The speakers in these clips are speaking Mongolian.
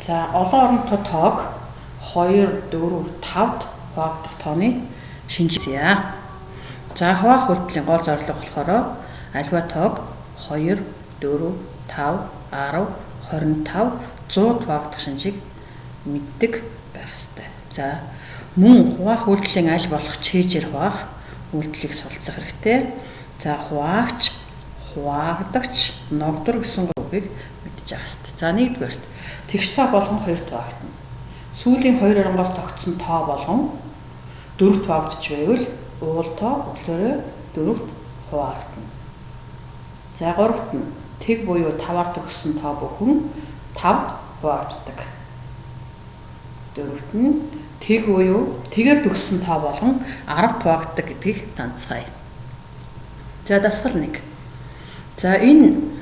За олон оронтой тоог 2, 4, 5-д хуваагдах тооны шинжилгээ. За хуваах үйлдэлийн гол зорилго болохоор альва тоог 2, 4, 5, 10, 25, 100-д хуваагдах шинжийг мэддэг байх ёстой. За мөн хуваах үйлдэлийн аль болох чэйжээр хуваах үйлдэлийг суралцах хэрэгтэй. За хуваагч, хуваагдагч, ногдор гэсэн үгийг мэдчих хэрэгтэй. За нэгдүгээрт тэгш тоо болгон 2-т хуваагдана. Сүүлийн 2 оронгоос тогтсон тоо болгон 4-т хуваагдчих байвал уул тоо болохоор 4-т хуваагдана. За 3-т нь тэг буюу 5-аар төгссөн тоо бүхэн 5-д хуваагддаг. 4-т нь тэг буюу тэгээр төгссөн тоо болгон 10-д хуваагддаг гэдгийг танилцгаая. За дасгал 1. За энэ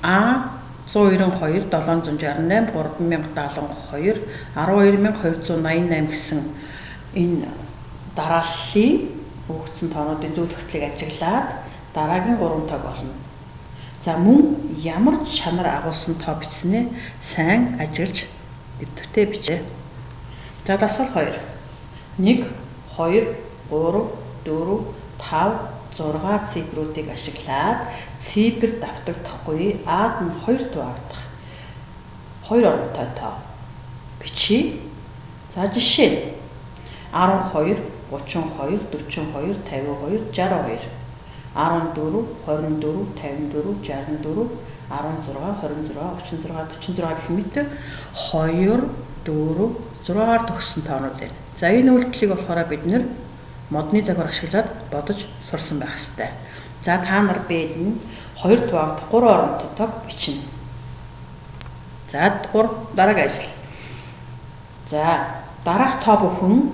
А 192 768 3072 12288 гэсэн энэ дарааллын өгөгдсөн тоонуудын зөв тогтлыг ажиглаад дараагийн 3 тоо болно. За мөн ямар ч чанар агуулсан тоо бичснээ сайн ажиглаж дэвтэртээ бичээ. За дасгал 2. 1, 2, 3, 4, 5, 6 цифруудыг ашиглаад цифр давтагдахгүй Ад нь 2-т хуваагдах 2 оронтой тоо бичиж. За жишээ 12, 32, 42, 52, 62, 14, 24, 54, 64, 16, 26, 36, 46 гэх мэт 2, 4, 6-аар төгссөн тоонууд байна. За энэ үйлдэлийг болохоор бид нэр модны загвар ашиглаад бодож сурсан байх ёстой. За та нар Б-д нь 2-т хуваагдах 3 оронтой тоог бичнэ. За дараагийн ажил. За дараах тоо бүхэн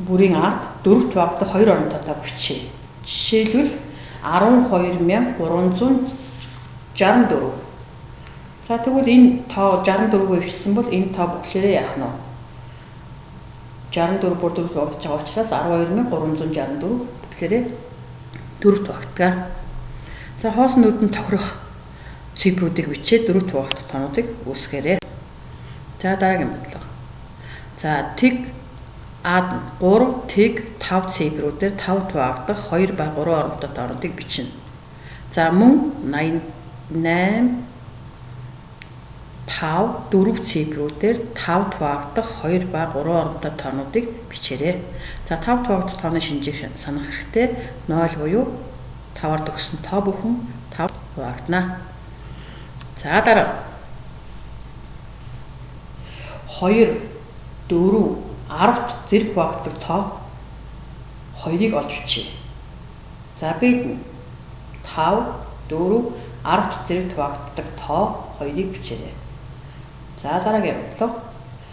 бүрийн ард 4-т хуваагдах 2 оронтой тоо бичээ. Жишээлбэл 12364. За тэгвэл энэ тоо 64-г өвчсөн бол энэ тоо бүхлээрээ яах нь вэ? 64 бүр 4 хуваагдаж байгаа учраас 12364 бүхлээрээ 4-т хуваагддаг. За хоосон нүдэнд тохирох цифруудыг бичээд 4-т хуваагдах тоонуудыг үүсгээрэй. За дараагийн бодлого. За тэг Ад 3, тэг 5 цифруудээр 5-т хуваагдах 2 ба 3 оронтой тоонуудыг бичнэ. За мөн 88 5 4 цифруудээр 5-д хуваагдах 2 ба 3 оронтой тоонуудыг бичээрэй. За 5-д хуваагдах тооны шинжийг санах хэрэгтэй. 0 буюу 5-аар төгссөн тоо бүхэн 5 хуваагдана. За дараа 2, 4, 10-т зэрэг хуваагддаг тоо 2-ыг олж бичье. За Б-д нь 5, 4, 10-т зэрэг хуваагддаг тоо 2-ыг бичээрэй. За дараагийн бодлого.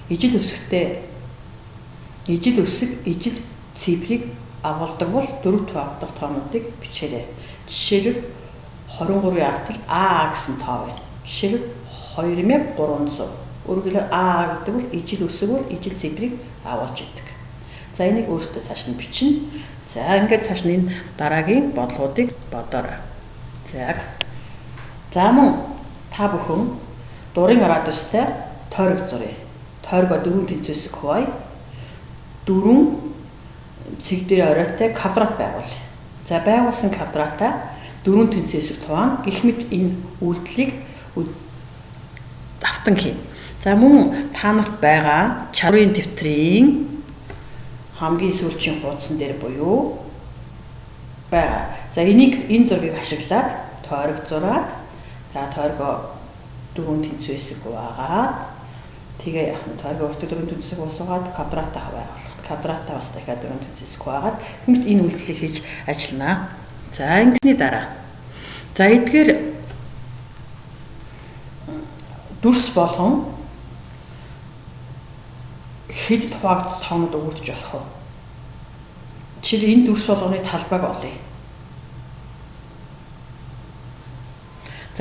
Ижил өсгтэй ижил цифрыг агуулдаг бол 4-т хуваагдах тоонуудыг бичээрэй. Жишээлбэл 23-ийн ардтал А гэсэн тоо байна. Жишээлбэл 2300. Өөрөөр хэлбэл А гэдэг бол ижил өсөг бол ижил цифрыг агуулж идэг. За энийг өөрсдөө цааш нь бичнэ. За ингээд цааш нь энэ дараагийн бодлогуудыг бодоорой. За мөн та бүхэн дурын радиустай тойрог зуръя. Тойрогоо 4 тэнцвэсэг хуваая. 4 цэг дээр оройтой квадрат байгуул. За байгуулсан квадратаа 4 тэнцвэсэг туваана. Гэх мэт энэ үйлдэлийг давтан хийнэ. За мөн та нарт байгаа чаргын дэвтрийн хамгийн сүүлчийн хуудсан дээр буюу байгаа. За энийг энэ зургийг ашиглаад тойрог зураад за тойрогоо 4 тэнцвэсэг хуваагаад тэгээ яах нь тойрог өөртөө 4 тэнцвэсэг уусгаад квадратаа байгуулах. Квадратаа бас дахиад 4 тэнцвэсэг хуваагаад гэмт энэ үйлдэлийг хийж ажиллана. За ингэсний дараа. За эдгээр дүрс болгон хэд хуваагдах тоонууд өгөгдөж болох вэ? Жишээл энэ дүрс болгоны талбайг олъё.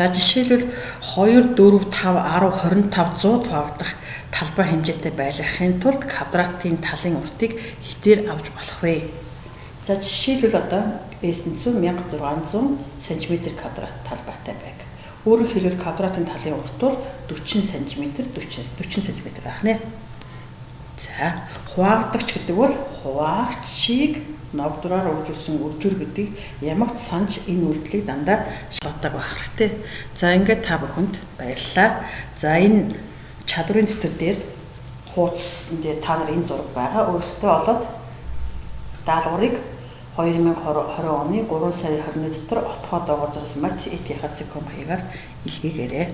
За жишээлбэл 2, 4, 5, 10, 25, 100 хуваагдах талбай хэмжээтэй байлгахын тулд квадратын талын уртыг хитээр авч болох вэ? За жишээлбэл одоо 900 1600 см² талбайтай байг. Өөрөөр хэлбэл квадратын талын урт бол 40 см 40 см байх нэ. За, хуваагдагч гэдэг бол хуваагчийг ногдроор үржүүлсэн үржүр гэдгийг ямагт санаж энэ үйлдэлийг дандаа шалгадаг байх хэрэгтэй. За, ингээд та бүхэнд баярлалаа. За, энэ чадварын дэвтэр дээр хуудсан дээр та нар энэ зураг байгаа. Өөрөөсөө олоод даалгаврыг 2020 оны 3 сарын 21 дотор отгоо доогоорж байгаа Match.com хаягаар илгээгээрэй.